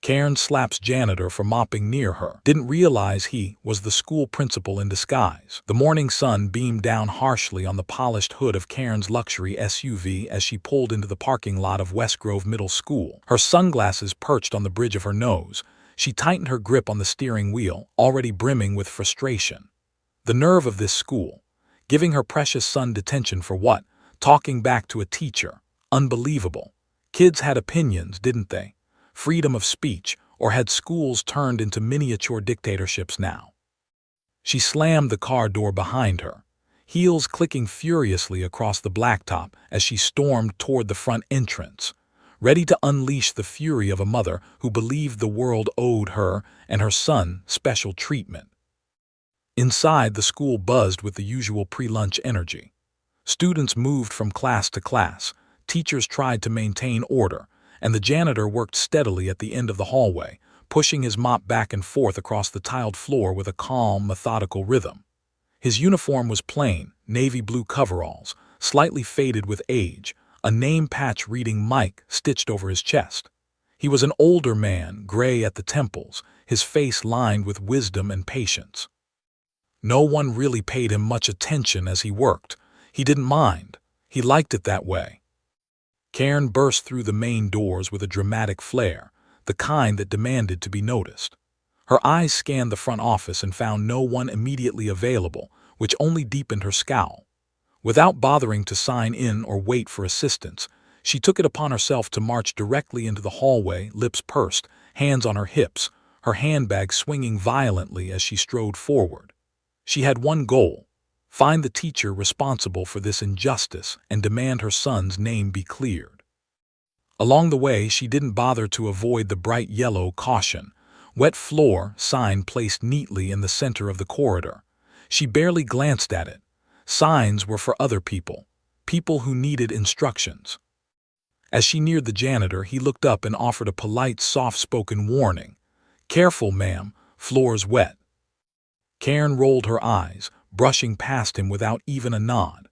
Karen slaps Janitor for mopping near her. Didn't realize he was the school principal in disguise. The morning sun beamed down harshly on the polished hood of Karen's luxury SUV as she pulled into the parking lot of West Grove Middle School. Her sunglasses perched on the bridge of her nose. She tightened her grip on the steering wheel, already brimming with frustration. The nerve of this school. Giving her precious son detention for what? Talking back to a teacher. Unbelievable. Kids had opinions, didn't they? Freedom of speech, or had schools turned into miniature dictatorships now? She slammed the car door behind her, heels clicking furiously across the blacktop as she stormed toward the front entrance, ready to unleash the fury of a mother who believed the world owed her and her son special treatment. Inside, the school buzzed with the usual pre-lunch energy. Students moved from class to class, teachers tried to maintain order, and the janitor worked steadily at the end of the hallway, pushing his mop back and forth across the tiled floor with a calm, methodical rhythm. His uniform was plain, navy blue coveralls, slightly faded with age, a name patch reading Mike stitched over his chest. He was an older man, gray at the temples, his face lined with wisdom and patience. No one really paid him much attention as he worked. He didn't mind. He liked it that way. Karen burst through the main doors with a dramatic flair, the kind that demanded to be noticed. Her eyes scanned the front office and found no one immediately available, which only deepened her scowl. Without bothering to sign in or wait for assistance, she took it upon herself to march directly into the hallway, lips pursed, hands on her hips, her handbag swinging violently as she strode forward. She had one goal: find the teacher responsible for this injustice and demand her son's name be cleared. Along the way, she didn't bother to avoid the bright yellow "Caution, Wet Floor" sign placed neatly in the center of the corridor. She barely glanced at it. Signs were for other people, people who needed instructions. As she neared the janitor, he looked up and offered a polite, soft-spoken warning. "Careful, ma'am, floor's wet." Karen rolled her eyes, brushing past him without even a nod.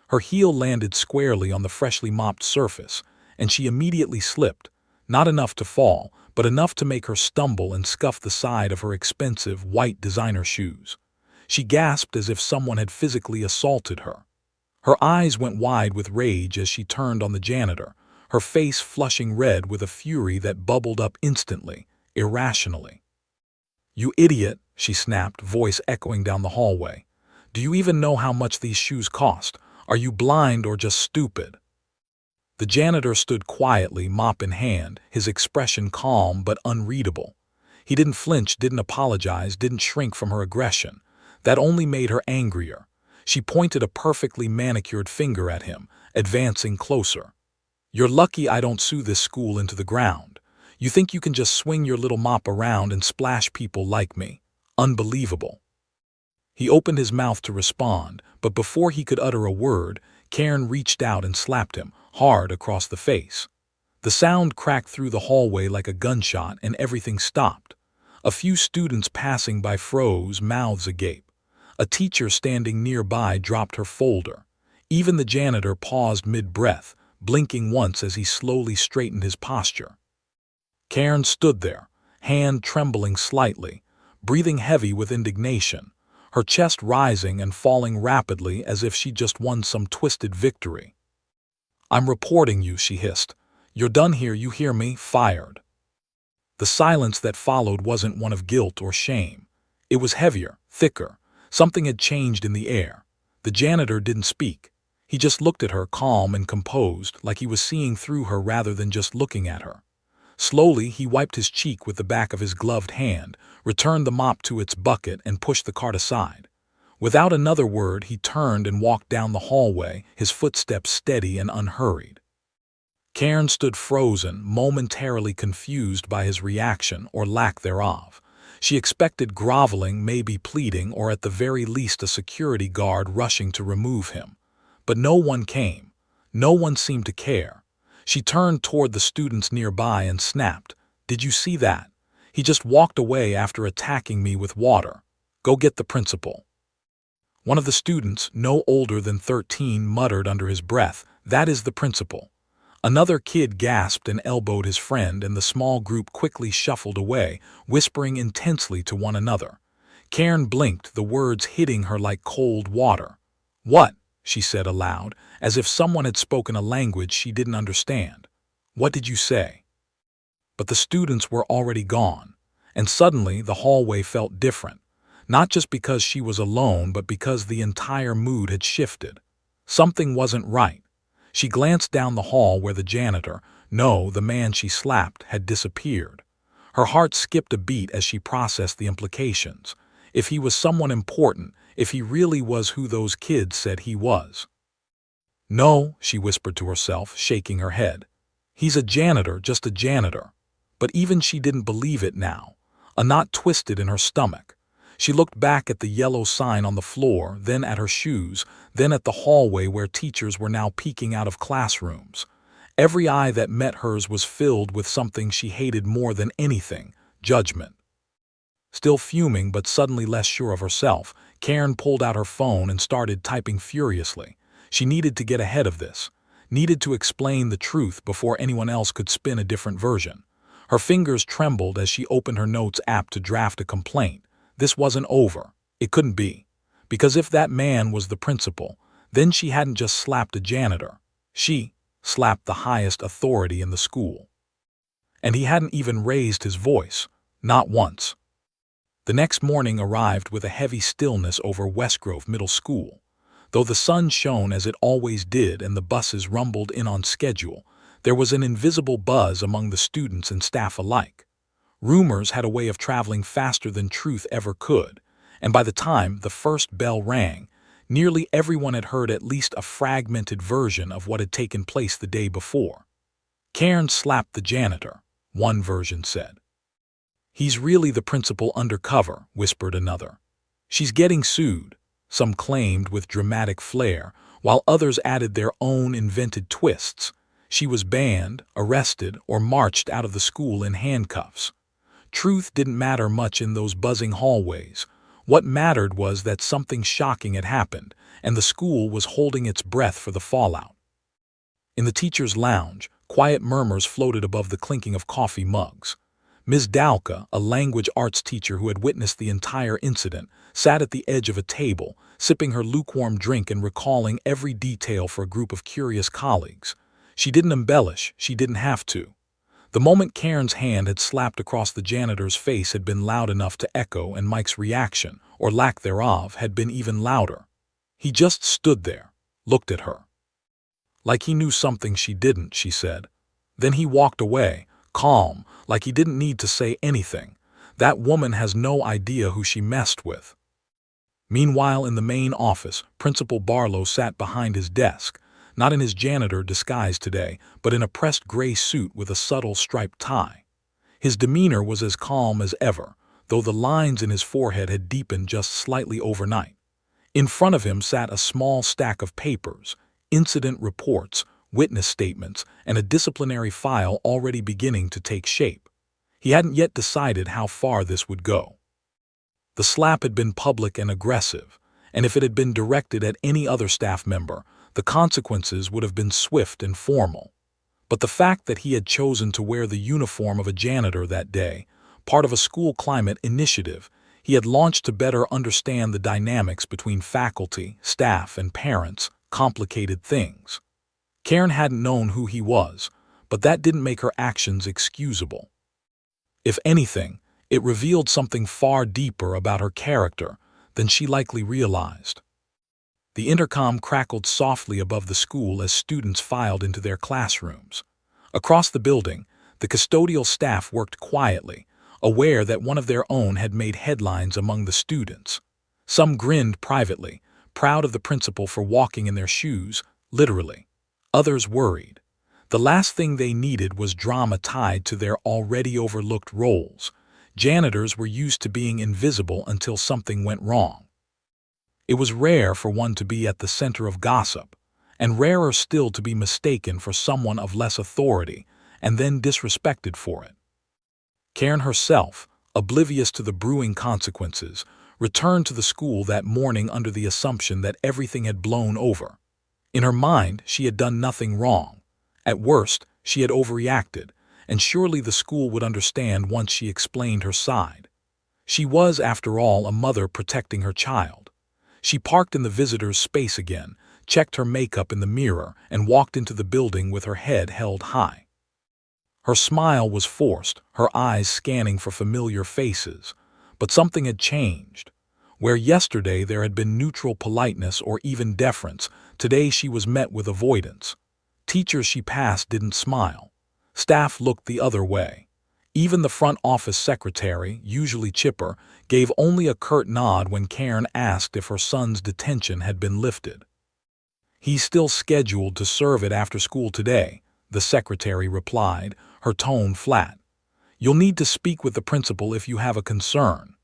Her heel landed squarely on the freshly mopped surface, and she immediately slipped, not enough to fall, but enough to make her stumble and scuff the side of her expensive white designer shoes. She gasped as if someone had physically assaulted her. Her eyes went wide with rage as she turned on the janitor, her face flushing red with a fury that bubbled up instantly, irrationally. "You idiot," she snapped, voice echoing down the hallway. "Do you even know how much these shoes cost? Are you blind or just stupid?" The janitor stood quietly, mop in hand, his expression calm but unreadable. He didn't flinch, didn't apologize, didn't shrink from her aggression. That only made her angrier. She pointed a perfectly manicured finger at him, advancing closer. "You're lucky I don't sue this school into the ground. You think you can just swing your little mop around and splash people like me? Unbelievable." He opened his mouth to respond, but before he could utter a word, Karen reached out and slapped him, hard across the face. The sound cracked through the hallway like a gunshot, and everything stopped. A few students passing by froze, mouths agape. A teacher standing nearby dropped her folder. Even the janitor paused mid-breath, blinking once as he slowly straightened his posture. Karen stood there, hand trembling slightly, breathing heavy with indignation, her chest rising and falling rapidly as if she just won some twisted victory. "I'm reporting you," she hissed. "You're done here, you hear me? Fired." The silence that followed wasn't one of guilt or shame. It was heavier, thicker. Something had changed in the air. The janitor didn't speak. He just looked at her, calm and composed, like he was seeing through her rather than just looking at her. Slowly, he wiped his cheek with the back of his gloved hand, returned the mop to its bucket, and pushed the cart aside. Without another word, he turned and walked down the hallway, his footsteps steady and unhurried. Karen stood frozen, momentarily confused by his reaction or lack thereof. She expected groveling, maybe pleading, or at the very least a security guard rushing to remove him. But no one came. No one seemed to care. She turned toward the students nearby and snapped, "Did you see that? He just walked away after attacking me with water. Go get the principal." One of the students, no older than 13, muttered under his breath, "That is the principal." Another kid gasped and elbowed his friend, and the small group quickly shuffled away, whispering intensely to one another. Karen blinked, the words hitting her like cold water. "What?" she said aloud, as if someone had spoken a language she didn't understand. "What did you say?" But the students were already gone, and suddenly the hallway felt different, not just because she was alone, but because the entire mood had shifted. Something wasn't right. She glanced down the hall where the janitor, no, the man she slapped, had disappeared. Her heart skipped a beat as she processed the implications. If he was someone important, if he really was who those kids said he was. "No," she whispered to herself, shaking her head. "He's a janitor, just a janitor." But even she didn't believe it now. A knot twisted in her stomach. She looked back at the yellow sign on the floor, then at her shoes, then at the hallway where teachers were now peeking out of classrooms. Every eye that met hers was filled with something she hated more than anything: judgment. Still fuming but suddenly less sure of herself, Karen pulled out her phone and started typing furiously. She needed to get ahead of this, needed to explain the truth before anyone else could spin a different version. Her fingers trembled as she opened her notes app to draft a complaint. This wasn't over. It couldn't be. Because if that man was the principal, then she hadn't just slapped a janitor. She slapped the highest authority in the school. And he hadn't even raised his voice. Not once. The next morning arrived with a heavy stillness over Westgrove Middle School. Though the sun shone as it always did and the buses rumbled in on schedule, there was an invisible buzz among the students and staff alike. Rumors had a way of traveling faster than truth ever could, and by the time the first bell rang, nearly everyone had heard at least a fragmented version of what had taken place the day before. "Karen slapped the janitor," one version said. "He's really the principal undercover," whispered another. "She's getting sued," some claimed with dramatic flair, while others added their own invented twists. She was banned, arrested, or marched out of the school in handcuffs. Truth didn't matter much in those buzzing hallways. What mattered was that something shocking had happened, and the school was holding its breath for the fallout. In the teacher's lounge, quiet murmurs floated above the clinking of coffee mugs. Ms. Dalka, a language arts teacher who had witnessed the entire incident, sat at the edge of a table, sipping her lukewarm drink and recalling every detail for a group of curious colleagues. She didn't embellish, she didn't have to. The moment Karen's hand had slapped across the janitor's face had been loud enough to echo, and Mike's reaction, or lack thereof, had been even louder. He just stood there, looked at her. Like he knew something she didn't, she said. Then he walked away, calm, like he didn't need to say anything. That woman has no idea who she messed with. Meanwhile, in the main office, Principal Barlow sat behind his desk, not in his janitor disguise today, but in a pressed gray suit with a subtle striped tie. His demeanor was as calm as ever, though the lines in his forehead had deepened just slightly overnight. In front of him sat a small stack of papers, incident reports, witness statements, and a disciplinary file already beginning to take shape. He hadn't yet decided how far this would go. The slap had been public and aggressive, and if it had been directed at any other staff member, the consequences would have been swift and formal. But the fact that he had chosen to wear the uniform of a janitor that day, part of a school climate initiative he had launched to better understand the dynamics between faculty, staff, and parents, complicated things. Karen hadn't known who he was, but that didn't make her actions excusable. If anything, it revealed something far deeper about her character than she likely realized. The intercom crackled softly above the school as students filed into their classrooms. Across the building, the custodial staff worked quietly, aware that one of their own had made headlines among the students. Some grinned privately, proud of the principal for walking in their shoes, literally. Others worried. The last thing they needed was drama tied to their already overlooked roles. Janitors were used to being invisible until something went wrong. It was rare for one to be at the center of gossip, and rarer still to be mistaken for someone of less authority and then disrespected for it. Karen herself, oblivious to the brewing consequences, returned to the school that morning under the assumption that everything had blown over. In her mind, she had done nothing wrong. At worst, she had overreacted, and surely the school would understand once she explained her side. She was, after all, a mother protecting her child. She parked in the visitor's space again, checked her makeup in the mirror, and walked into the building with her head held high. Her smile was forced, her eyes scanning for familiar faces. But something had changed. Where yesterday there had been neutral politeness or even deference, today she was met with avoidance. Teachers she passed didn't smile. Staff looked the other way. Even the front office secretary, usually chipper, gave only a curt nod when Karen asked if her son's detention had been lifted. "He's still scheduled to serve it after school today," the secretary replied, her tone flat. "You'll need to speak with the principal if you have a concern."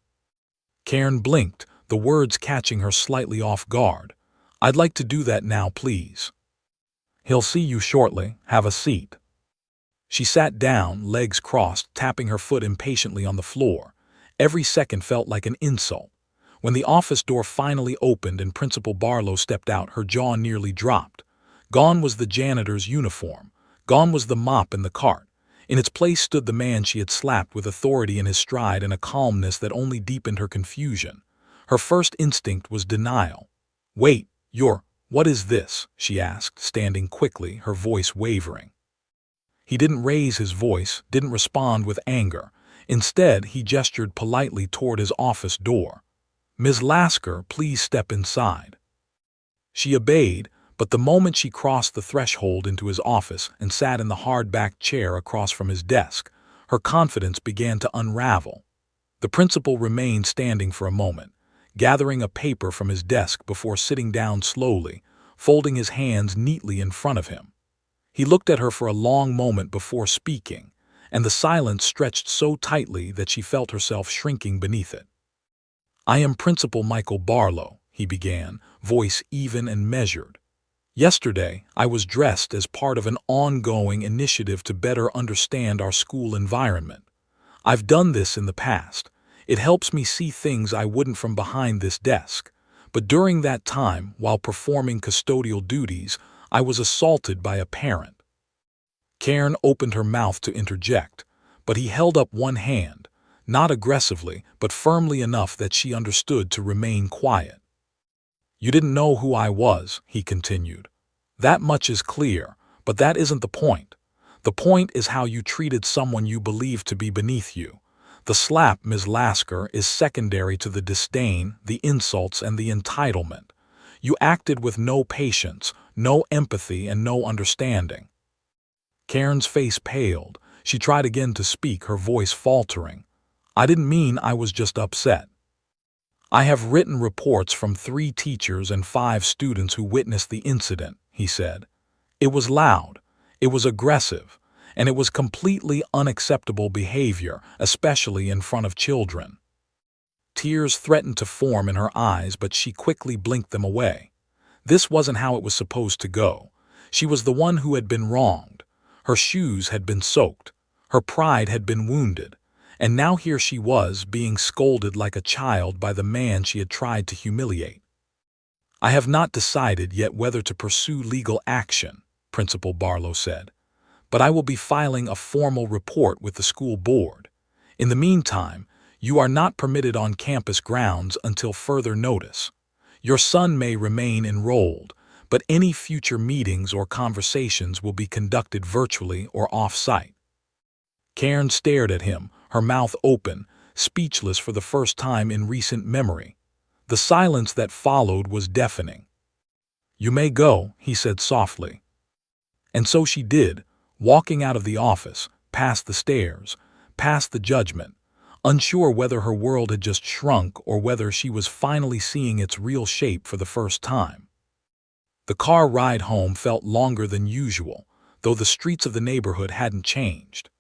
Karen blinked, the words catching her slightly off guard. "I'd like to do that now, please." "He'll see you shortly. Have a seat." She sat down, legs crossed, tapping her foot impatiently on the floor. Every second felt like an insult. When the office door finally opened and Principal Barlow stepped out, her jaw nearly dropped. Gone was the janitor's uniform. Gone was the mop and the cart. In its place stood the man she had slapped with authority in his stride and a calmness that only deepened her confusion. Her first instinct was denial. "Wait, what is this?" she asked, standing quickly, her voice wavering. He didn't raise his voice, didn't respond with anger. Instead, he gestured politely toward his office door. "Ms. Lasker, please step inside." She obeyed, but the moment she crossed the threshold into his office and sat in the hard-backed chair across from his desk, her confidence began to unravel. The principal remained standing for a moment, gathering a paper from his desk before sitting down slowly, folding his hands neatly in front of him. He looked at her for a long moment before speaking, and the silence stretched so tightly that she felt herself shrinking beneath it. "I am Principal Michael Barlow," he began, voice even and measured. "Yesterday, I was dressed as part of an ongoing initiative to better understand our school environment. I've done this in the past. It helps me see things I wouldn't from behind this desk. But during that time, while performing custodial duties, I was assaulted by a parent." Karen opened her mouth to interject, but he held up one hand, not aggressively, but firmly enough that she understood to remain quiet. "You didn't know who I was," he continued. "That much is clear, but that isn't the point. The point is how you treated someone you believed to be beneath you. The slap, Ms. Lasker, is secondary to the disdain, the insults, and the entitlement. You acted with no patience, no empathy, and no understanding." Karen's face paled. She tried again to speak, her voice faltering. "I didn't mean I was just upset. I have written reports from 3 teachers and 5 students who witnessed the incident," he said. "It was loud, it was aggressive, and it was completely unacceptable behavior, especially in front of children." Tears threatened to form in her eyes, but she quickly blinked them away. This wasn't how it was supposed to go. She was the one who had been wronged. Her shoes had been soaked. Her pride had been wounded. And now here she was, being scolded like a child by the man she had tried to humiliate. "I have not decided yet whether to pursue legal action," Principal Barlow said. "But I will be filing a formal report with the school board. In the meantime, you are not permitted on campus grounds until further notice. Your son may remain enrolled, but any future meetings or conversations will be conducted virtually or off-site." Karen stared at him, her mouth open, speechless for the first time in recent memory. The silence that followed was deafening. "You may go," he said softly. And so she did, walking out of the office, past the stairs, past the judgment, unsure whether her world had just shrunk or whether she was finally seeing its real shape for the first time. The car ride home felt longer than usual, though the streets of the neighborhood hadn't changed.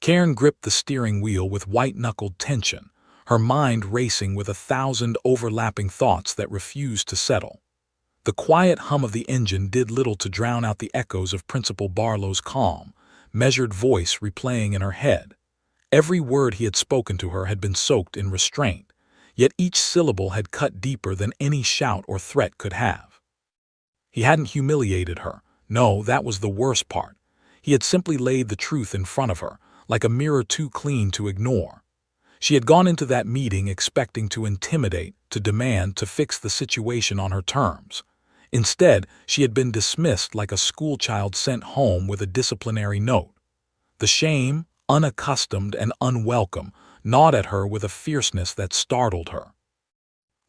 Karen gripped the steering wheel with white-knuckled tension, her mind racing with 1,000 overlapping thoughts that refused to settle. The quiet hum of the engine did little to drown out the echoes of Principal Barlow's calm, measured voice replaying in her head. Every word he had spoken to her had been soaked in restraint, yet each syllable had cut deeper than any shout or threat could have. He hadn't humiliated her. No, that was the worst part. He had simply laid the truth in front of her, like a mirror too clean to ignore. She had gone into that meeting expecting to intimidate, to demand, to fix the situation on her terms. Instead, she had been dismissed like a schoolchild sent home with a disciplinary note. The shame, unaccustomed and unwelcome, gnawed at her with a fierceness that startled her.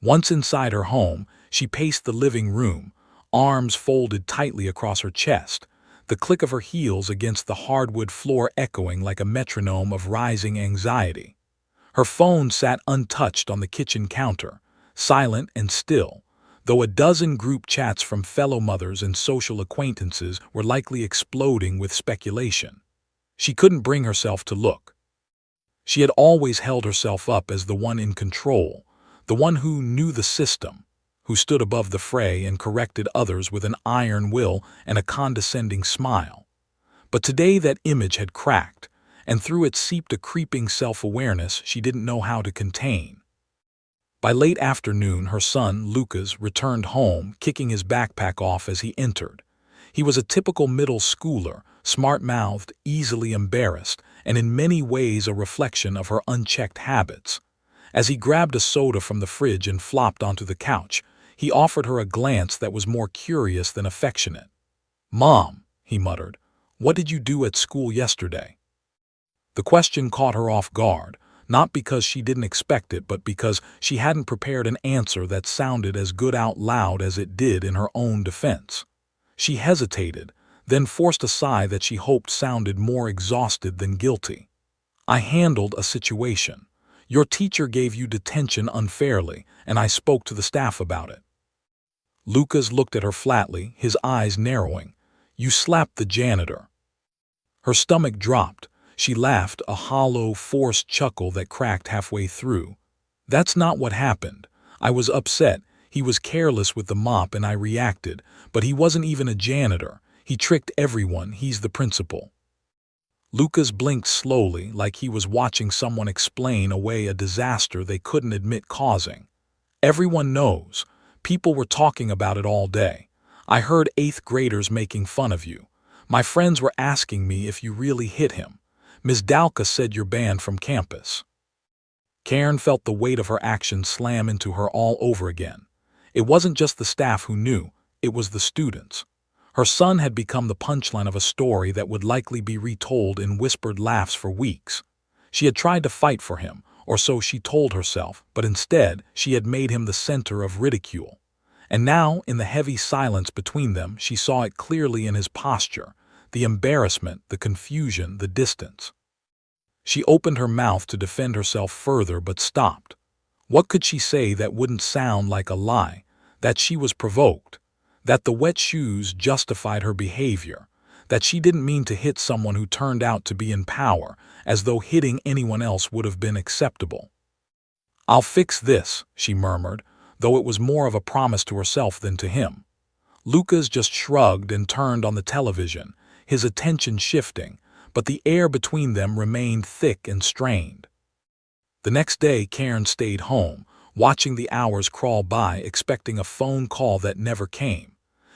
Once inside her home, she paced the living room, arms folded tightly across her chest, the click of her heels against the hardwood floor echoing like a metronome of rising anxiety. Her phone sat untouched on the kitchen counter, silent and still, though a dozen group chats from fellow mothers and social acquaintances were likely exploding with speculation. She couldn't bring herself to look. She had always held herself up as the one in control, the one who knew the system, who stood above the fray and corrected others with an iron will and a condescending smile. But today that image had cracked, and through it seeped a creeping self-awareness she didn't know how to contain. By late afternoon, her son, Lucas, returned home, kicking his backpack off as he entered. He was a typical middle schooler, smart-mouthed, easily embarrassed, and in many ways a reflection of her unchecked habits. As he grabbed a soda from the fridge and flopped onto the couch, he offered her a glance that was more curious than affectionate. "Mom," he muttered, "what did you do at school yesterday?" The question caught her off guard, not because she didn't expect it, but because she hadn't prepared an answer that sounded as good out loud as it did in her own defense. She hesitated, then forced a sigh that she hoped sounded more exhausted than guilty. "I handled a situation. Your teacher gave you detention unfairly, and I spoke to the staff about it." Lucas looked at her flatly, his eyes narrowing. "You slapped the janitor." Her stomach dropped. She laughed, a hollow, forced chuckle that cracked halfway through. "That's not what happened. I was upset. He was careless with the mop and I reacted, but he wasn't even a janitor. He tricked everyone. He's the principal." Lucas blinked slowly, like he was watching someone explain away a disaster they couldn't admit causing. "Everyone knows. People were talking about it all day. I heard 8th graders making fun of you. My friends were asking me if you really hit him. Ms. Dalka said you're banned from campus." Karen felt the weight of her actions slam into her all over again. It wasn't just the staff who knew, it was the students. Her son had become the punchline of a story that would likely be retold in whispered laughs for weeks. She had tried to fight for him, or so she told herself, but instead she had made him the center of ridicule. And now, in the heavy silence between them, she saw it clearly in his posture, the embarrassment, the confusion, the distance. She opened her mouth to defend herself further but stopped. What could she say that wouldn't sound like a lie? That she was provoked? That the wet shoes justified her behavior? That she didn't mean to hit someone who turned out to be in power, as though hitting anyone else would have been acceptable? "I'll fix this," she murmured, though it was more of a promise to herself than to him. Lucas just shrugged and turned on the television, his attention shifting, but the air between them remained thick and strained. The next day, Karen stayed home, watching the hours crawl by, expecting a phone call that never came.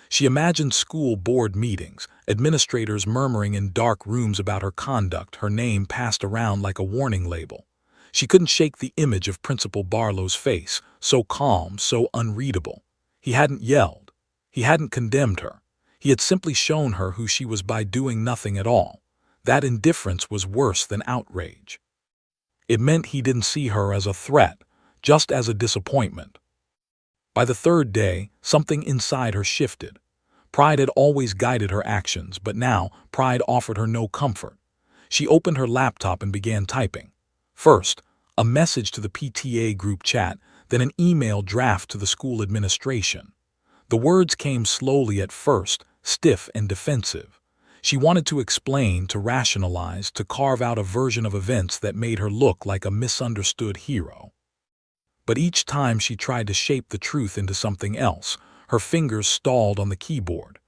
She imagined school board meetings, administrators murmuring in dark rooms about her conduct, her name passed around like a warning label. She couldn't shake the image of Principal Barlow's face, so calm, so unreadable. He hadn't yelled. He hadn't condemned her. He had simply shown her who she was by doing nothing at all. That indifference was worse than outrage. It meant he didn't see her as a threat, just as a disappointment. By the third day, something inside her shifted. Pride had always guided her actions, but now pride offered her no comfort. She opened her laptop and began typing. First, a message to the PTA group chat, then an email draft to the school administration. The words came slowly at first, stiff and defensive. She wanted to explain, to rationalize, to carve out a version of events that made her look like a misunderstood hero. But each time she tried to shape the truth into something else, her fingers stalled on the keyboard.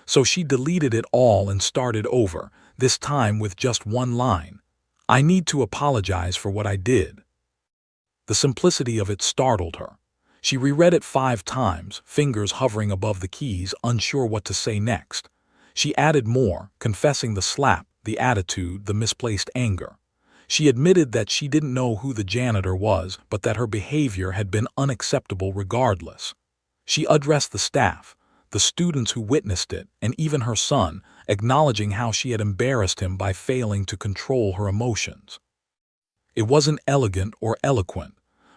So she deleted it all and started over, this time with just one line. "I need to apologize for what I did." The simplicity of it startled her. She reread it 5 times, fingers hovering above the keys, unsure what to say next. She added more, confessing the slap, the attitude, the misplaced anger. She admitted that she didn't know who the janitor was, but that her behavior had been unacceptable regardless. She addressed the staff, the students who witnessed it, and even her son, acknowledging how she had embarrassed him by failing to control her emotions. It wasn't elegant or eloquent,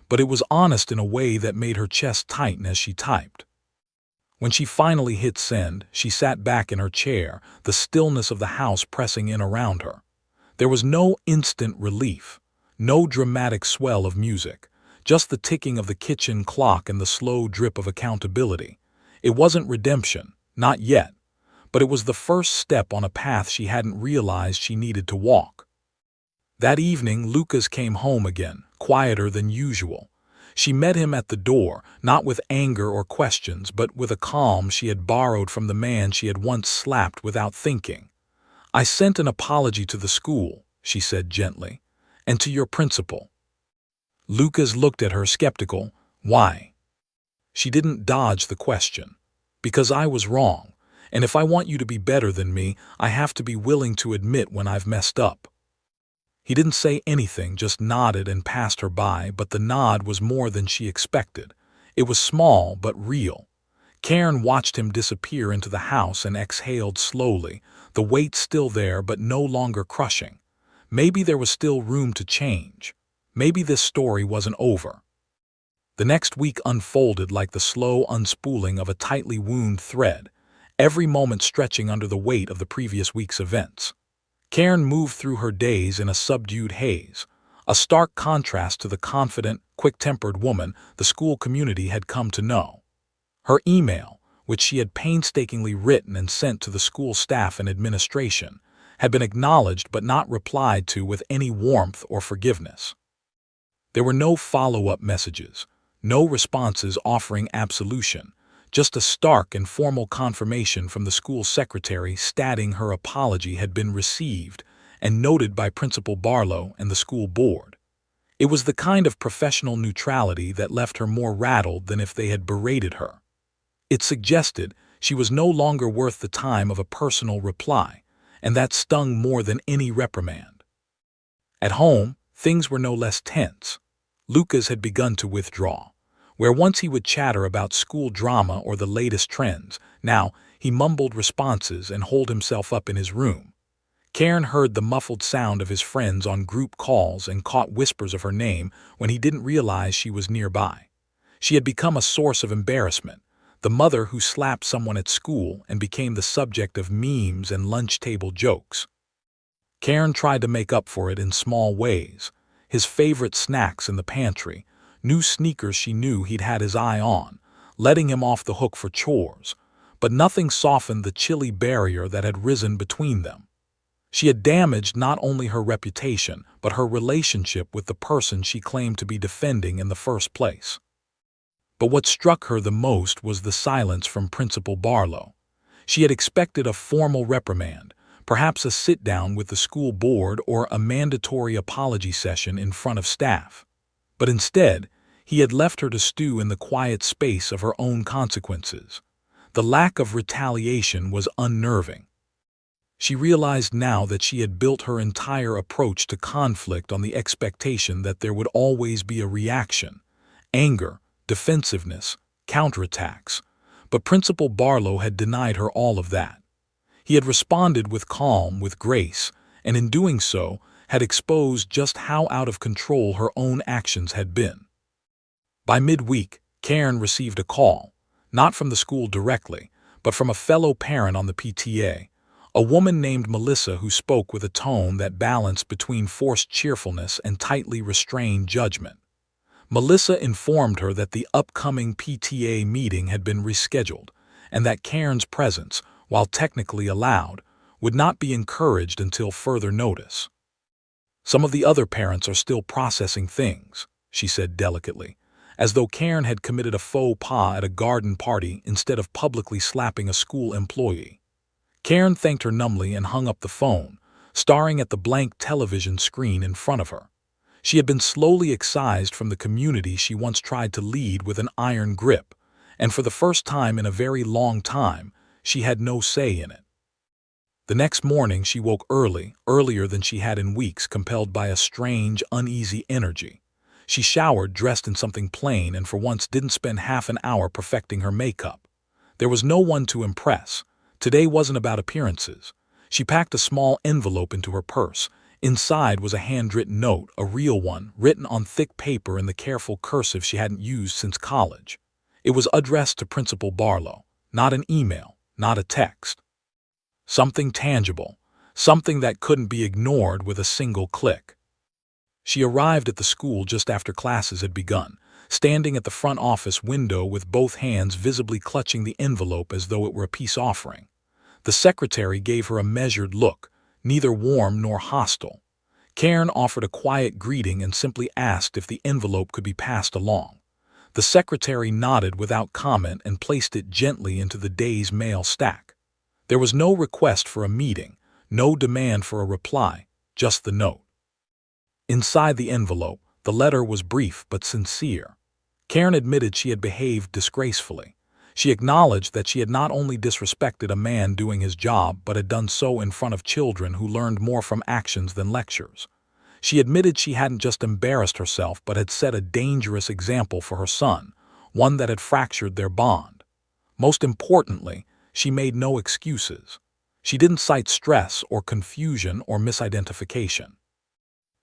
but it was honest in a way that made her chest tighten as she typed. When she finally hit send, she sat back in her chair, the stillness of the house pressing in around her. There was no instant relief, no dramatic swell of music, just the ticking of the kitchen clock and the slow drip of accountability. It wasn't redemption, not yet, but it was the first step on a path she hadn't realized she needed to walk. That evening, Lucas came home again, quieter than usual. She met him at the door, not with anger or questions, but with a calm she had borrowed from the man she had once slapped without thinking. "I sent an apology to the school," she said gently, "and to your principal." Lucas looked at her skeptical. "Why?" She didn't dodge the question. "Because I was wrong, and if I want you to be better than me, I have to be willing to admit when I've messed up." He didn't say anything, just nodded and passed her by, but the nod was more than she expected. It was small but real. Karen watched him disappear into the house and exhaled slowly, the weight still there but no longer crushing. Maybe there was still room to change. Maybe this story wasn't over. The next week unfolded like the slow unspooling of a tightly wound thread, every moment stretching under the weight of the previous week's events. Karen moved through her days in a subdued haze, a stark contrast to the confident, quick-tempered woman the school community had come to know. Her email, which she had painstakingly written and sent to the school staff and administration, had been acknowledged but not replied to with any warmth or forgiveness. There were no follow-up messages, no responses offering absolution, just a stark and formal confirmation from the school secretary stating her apology had been received and noted by Principal Barlow and the school board. It was the kind of professional neutrality that left her more rattled than if they had berated her. It suggested she was no longer worth the time of a personal reply, and that stung more than any reprimand. At home, things were no less tense. Lucas had begun to withdraw. Where once he would chatter about school drama or the latest trends, now he mumbled responses and holed himself up in his room. Karen heard the muffled sound of his friends on group calls and caught whispers of her name when he didn't realize she was nearby. She had become a source of embarrassment, the mother who slapped someone at school and became the subject of memes and lunch table jokes. Karen tried to make up for it in small ways. His favorite snacks in the pantry, new sneakers she knew he'd had his eye on, letting him off the hook for chores, but nothing softened the chilly barrier that had risen between them. She had damaged not only her reputation, but her relationship with the person she claimed to be defending in the first place. But what struck her the most was the silence from Principal Barlow. She had expected a formal reprimand, perhaps a sit-down with the school board or a mandatory apology session in front of staff. But instead, he had left her to stew in the quiet space of her own consequences. The lack of retaliation was unnerving. She realized now that she had built her entire approach to conflict on the expectation that there would always be a reaction, anger, defensiveness, counterattacks. But Principal Barlow had denied her all of that. He had responded with calm, with grace, and in doing so, had exposed just how out of control her own actions had been. By midweek, Karen received a call, not from the school directly, but from a fellow parent on the PTA, a woman named Melissa who spoke with a tone that balanced between forced cheerfulness and tightly restrained judgment. Melissa informed her that the upcoming PTA meeting had been rescheduled, and that Karen's presence, while technically allowed, would not be encouraged until further notice. "Some of the other parents are still processing things," she said delicately, as though Karen had committed a faux pas at a garden party instead of publicly slapping a school employee. Karen thanked her numbly and hung up the phone, staring at the blank television screen in front of her. She had been slowly excised from the community she once tried to lead with an iron grip, and for the first time in a very long time, she had no say in it. The next morning she woke early, earlier than she had in weeks, compelled by a strange, uneasy energy. She showered, dressed in something plain, and for once didn't spend half an hour perfecting her makeup. There was no one to impress. Today wasn't about appearances. She packed a small envelope into her purse. Inside was a handwritten note, a real one, written on thick paper in the careful cursive she hadn't used since college. It was addressed to Principal Barlow, not an email, not a text. Something tangible, something that couldn't be ignored with a single click. She arrived at the school just after classes had begun, standing at the front office window with both hands visibly clutching the envelope as though it were a peace offering. The secretary gave her a measured look, neither warm nor hostile. Karen offered a quiet greeting and simply asked if the envelope could be passed along. The secretary nodded without comment and placed it gently into the day's mail stack. There was no request for a meeting, no demand for a reply, just the note. Inside the envelope, the letter was brief but sincere. Karen admitted she had behaved disgracefully. She acknowledged that she had not only disrespected a man doing his job, but had done so in front of children who learned more from actions than lectures. She admitted she hadn't just embarrassed herself, but had set a dangerous example for her son, one that had fractured their bond. Most importantly, she made no excuses. She didn't cite stress or confusion or misidentification.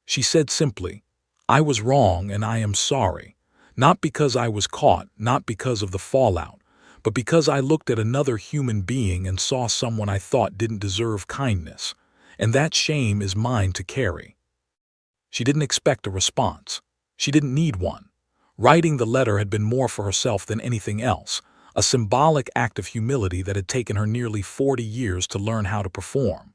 She said simply, "I was wrong and I am sorry, not because I was caught, not because of the fallout, but because I looked at another human being and saw someone I thought didn't deserve kindness, and that shame is mine to carry." She didn't expect a response. She didn't need one. Writing the letter had been more for herself than anything else, a symbolic act of humility that had taken her nearly 40 years to learn how to perform.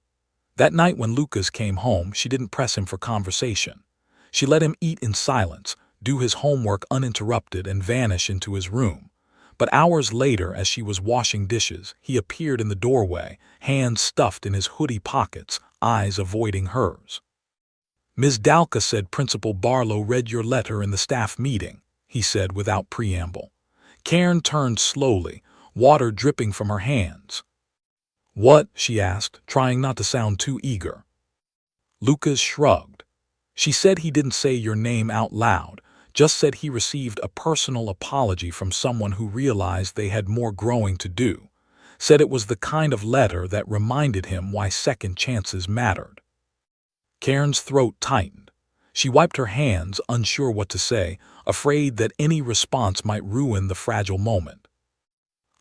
That night when Lucas came home, she didn't press him for conversation. She let him eat in silence, do his homework uninterrupted, and vanish into his room. But hours later, as she was washing dishes, he appeared in the doorway, hands stuffed in his hoodie pockets, eyes avoiding hers. "Ms. Dalka said Principal Barlow read your letter in the staff meeting," he said without preamble. Karen turned slowly, water dripping from her hands. "What?" she asked, trying not to sound too eager. Lucas shrugged. "She said he didn't say your name out loud, just said he received a personal apology from someone who realized they had more growing to do. Said it was the kind of letter that reminded him why second chances mattered." Karen's throat tightened. She wiped her hands, unsure what to say, afraid that any response might ruin the fragile moment.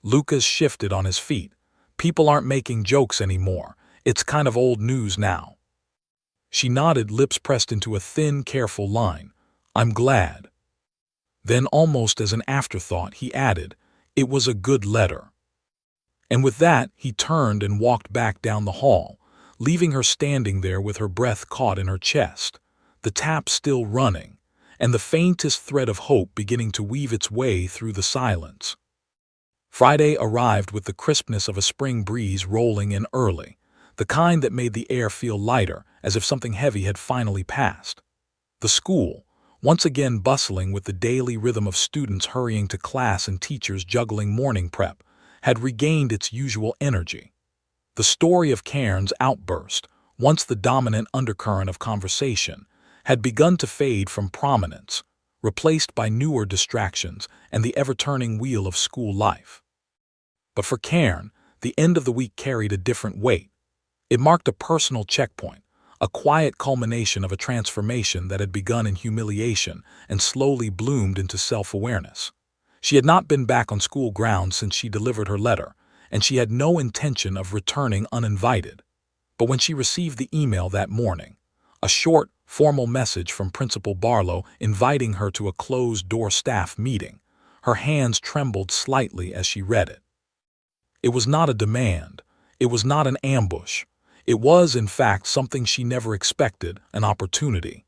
Lucas shifted on his feet. "People aren't making jokes anymore. It's kind of old news now." She nodded, lips pressed into a thin, careful line. "I'm glad." Then, almost as an afterthought, he added, "It was a good letter." And with that, he turned and walked back down the hall, leaving her standing there with her breath caught in her chest, the tap still running, and the faintest thread of hope beginning to weave its way through the silence. Friday arrived with the crispness of a spring breeze rolling in early, the kind that made the air feel lighter, as if something heavy had finally passed. The school, once again bustling with the daily rhythm of students hurrying to class and teachers juggling morning prep, had regained its usual energy. The story of Karen's outburst, once the dominant undercurrent of conversation, had begun to fade from prominence, replaced by newer distractions and the ever-turning wheel of school life. But for Karen, the end of the week carried a different weight. It marked a personal checkpoint, a quiet culmination of a transformation that had begun in humiliation and slowly bloomed into self-awareness. She had not been back on school grounds since she delivered her letter, and she had no intention of returning uninvited. But when she received the email that morning, a short, formal message from Principal Barlow inviting her to a closed-door staff meeting, her hands trembled slightly as she read it. It was not a demand. It was not an ambush. It was, in fact, something she never expected, an opportunity.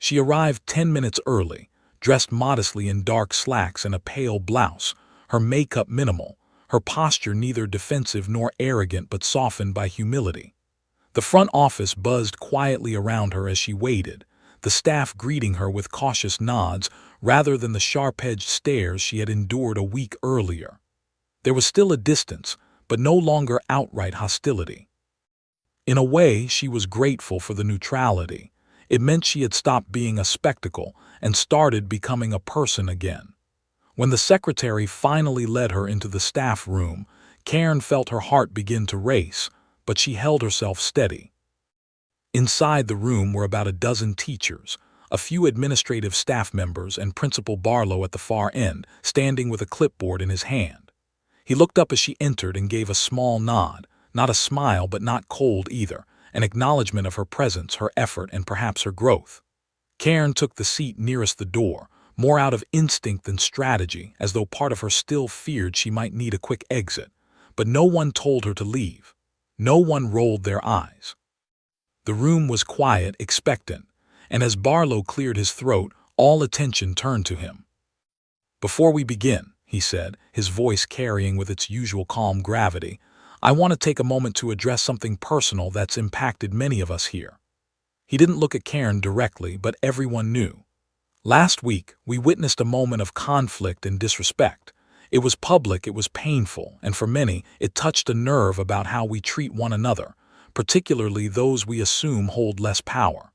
She arrived 10 minutes early, dressed modestly in dark slacks and a pale blouse, her makeup minimal, her posture neither defensive nor arrogant but softened by humility. The front office buzzed quietly around her as she waited, the staff greeting her with cautious nods rather than the sharp-edged stares she had endured a week earlier. There was still a distance, but no longer outright hostility. In a way, she was grateful for the neutrality. It meant she had stopped being a spectacle and started becoming a person again. When the secretary finally led her into the staff room, Karen felt her heart begin to race, but she held herself steady. Inside the room were about a dozen teachers, a few administrative staff members, and Principal Barlow at the far end, standing with a clipboard in his hand. He looked up as she entered and gave a small nod, not a smile but not cold either, an acknowledgement of her presence, her effort, and perhaps her growth. Karen took the seat nearest the door, more out of instinct than strategy, as though part of her still feared she might need a quick exit. But no one told her to leave. No one rolled their eyes. The room was quiet, expectant, and as Barlow cleared his throat, all attention turned to him. "Before we begin," he said, his voice carrying with its usual calm gravity, "I want to take a moment to address something personal that's impacted many of us here." He didn't look at Karen directly, but everyone knew. Last week, we witnessed a moment of conflict and disrespect. It was public, it was painful, and for many, it touched a nerve about how we treat one another, particularly those we assume hold less power.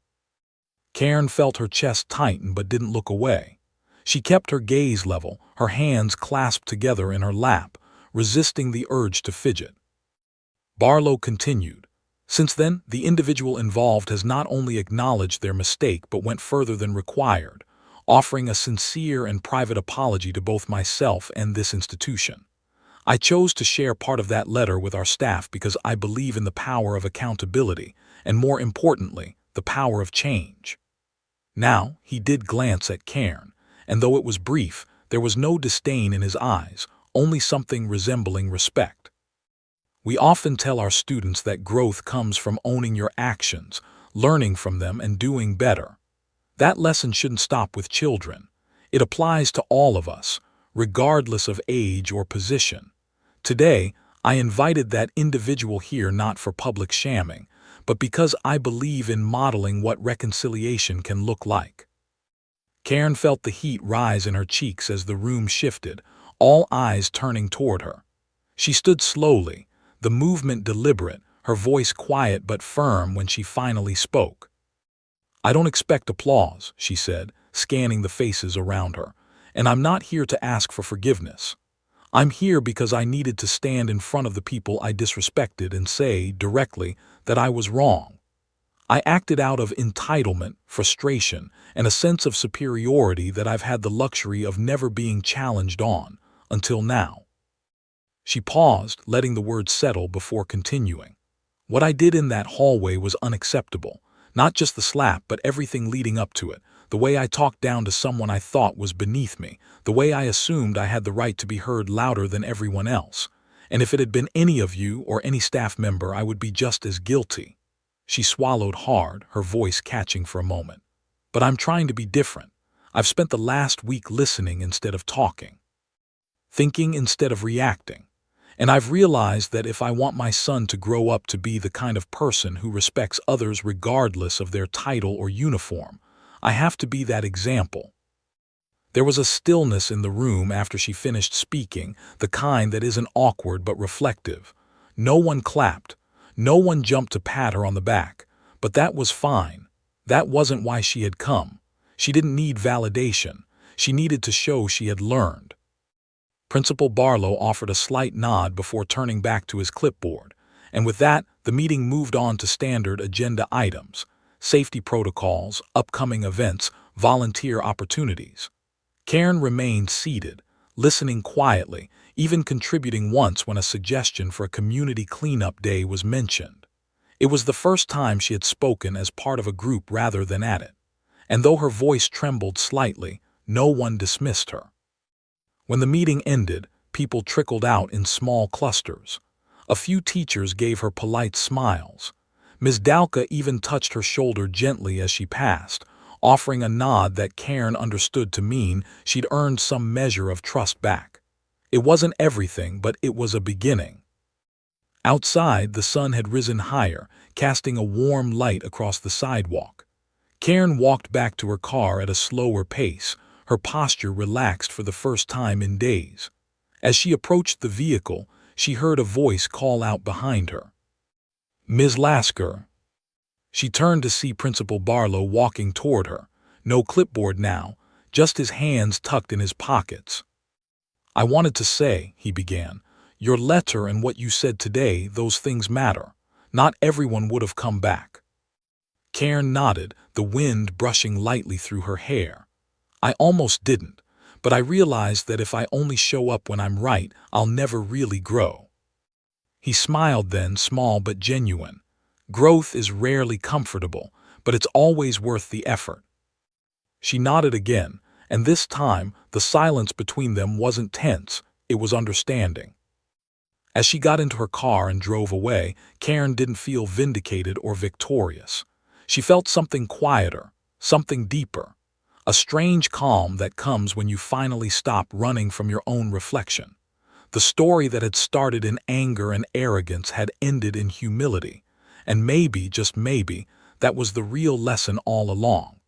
Karen felt her chest tighten but didn't look away. She kept her gaze level, her hands clasped together in her lap, resisting the urge to fidget. Barlow continued. Since then, the individual involved has not only acknowledged their mistake but went further than required, offering a sincere and private apology to both myself and this institution. I chose to share part of that letter with our staff because I believe in the power of accountability and, more importantly, the power of change. Now, he did glance at Karen, and though it was brief, there was no disdain in his eyes, only something resembling respect. We often tell our students that growth comes from owning your actions, learning from them, and doing better. That lesson shouldn't stop with children. It applies to all of us, regardless of age or position. Today, I invited that individual here not for public shamming, but because I believe in modeling what reconciliation can look like. Karen felt the heat rise in her cheeks as the room shifted, all eyes turning toward her. She stood slowly, the movement deliberate, her voice quiet but firm when she finally spoke. "I don't expect applause," she said, scanning the faces around her, "and I'm not here to ask for forgiveness. I'm here because I needed to stand in front of the people I disrespected and say, directly, that I was wrong. I acted out of entitlement, frustration, and a sense of superiority that I've had the luxury of never being challenged on, until now." She paused, letting the words settle before continuing. "What I did in that hallway was unacceptable. Not just the slap, but everything leading up to it. The way I talked down to someone I thought was beneath me. The way I assumed I had the right to be heard louder than everyone else. And if it had been any of you or any staff member, I would be just as guilty." She swallowed hard, her voice catching for a moment. "But I'm trying to be different. I've spent the last week listening instead of talking, thinking instead of reacting. And I've realized that if I want my son to grow up to be the kind of person who respects others regardless of their title or uniform, I have to be that example." There was a stillness in the room after she finished speaking, the kind that isn't awkward but reflective. No one clapped. No one jumped to pat her on the back. But that was fine. That wasn't why she had come. She didn't need validation. She needed to show she had learned. Principal Barlow offered a slight nod before turning back to his clipboard, and with that, the meeting moved on to standard agenda items: safety protocols, upcoming events, volunteer opportunities. Karen remained seated, listening quietly, even contributing once when a suggestion for a community cleanup day was mentioned. It was the first time she had spoken as part of a group rather than at it, and though her voice trembled slightly, no one dismissed her. When the meeting ended, people trickled out in small clusters. A few teachers gave her polite smiles. Ms. Dalka even touched her shoulder gently as she passed, offering a nod that Karen understood to mean she'd earned some measure of trust back. It wasn't everything, but it was a beginning. Outside, the sun had risen higher, casting a warm light across the sidewalk. Karen walked back to her car at a slower pace, her posture relaxed for the first time in days. As she approached the vehicle, she heard a voice call out behind her. Ms. Lasker. She turned to see Principal Barlow walking toward her. No clipboard now, just his hands tucked in his pockets. "I wanted to say," he began, "your letter and what you said today, those things matter. Not everyone would have come back." Karen nodded, the wind brushing lightly through her hair. "I almost didn't, but I realized that if I only show up when I'm right, I'll never really grow." He smiled then, small but genuine. "Growth is rarely comfortable, but it's always worth the effort." She nodded again, and this time the silence between them wasn't tense, it was understanding. As she got into her car and drove away, Karen didn't feel vindicated or victorious. She felt something quieter, something deeper, a strange calm that comes when you finally stop running from your own reflection. The story that had started in anger and arrogance had ended in humility, and maybe, just maybe, that was the real lesson all along.